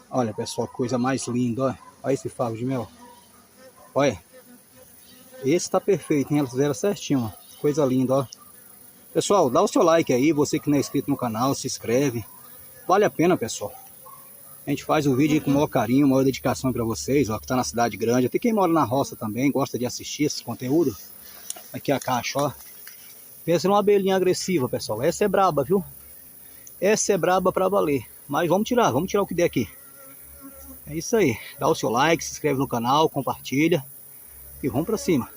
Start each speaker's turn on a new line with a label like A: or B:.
A: Olha, pessoal, que coisa mais linda, ó. Olha esse favo de mel. Olha. Esse tá perfeito, hein? Elas fizeram certinho, ó. Coisa linda, ó. Pessoal, dá o seu like aí. Você que não é inscrito no canal, se inscreve. Vale a pena, pessoal. A gente faz o vídeo com o maior carinho, maior dedicação para vocês, ó. Que tá na cidade grande. Até quem mora na roça também, gosta de assistir esse conteúdo. Aqui a caixa, ó. Pensa numa abelhinha agressiva, pessoal. Essa é braba, viu? Essa é braba pra valer. Mas vamos tirar o que der aqui. É isso aí. Dá o seu like, se inscreve no canal, compartilha. E vamos pra cima.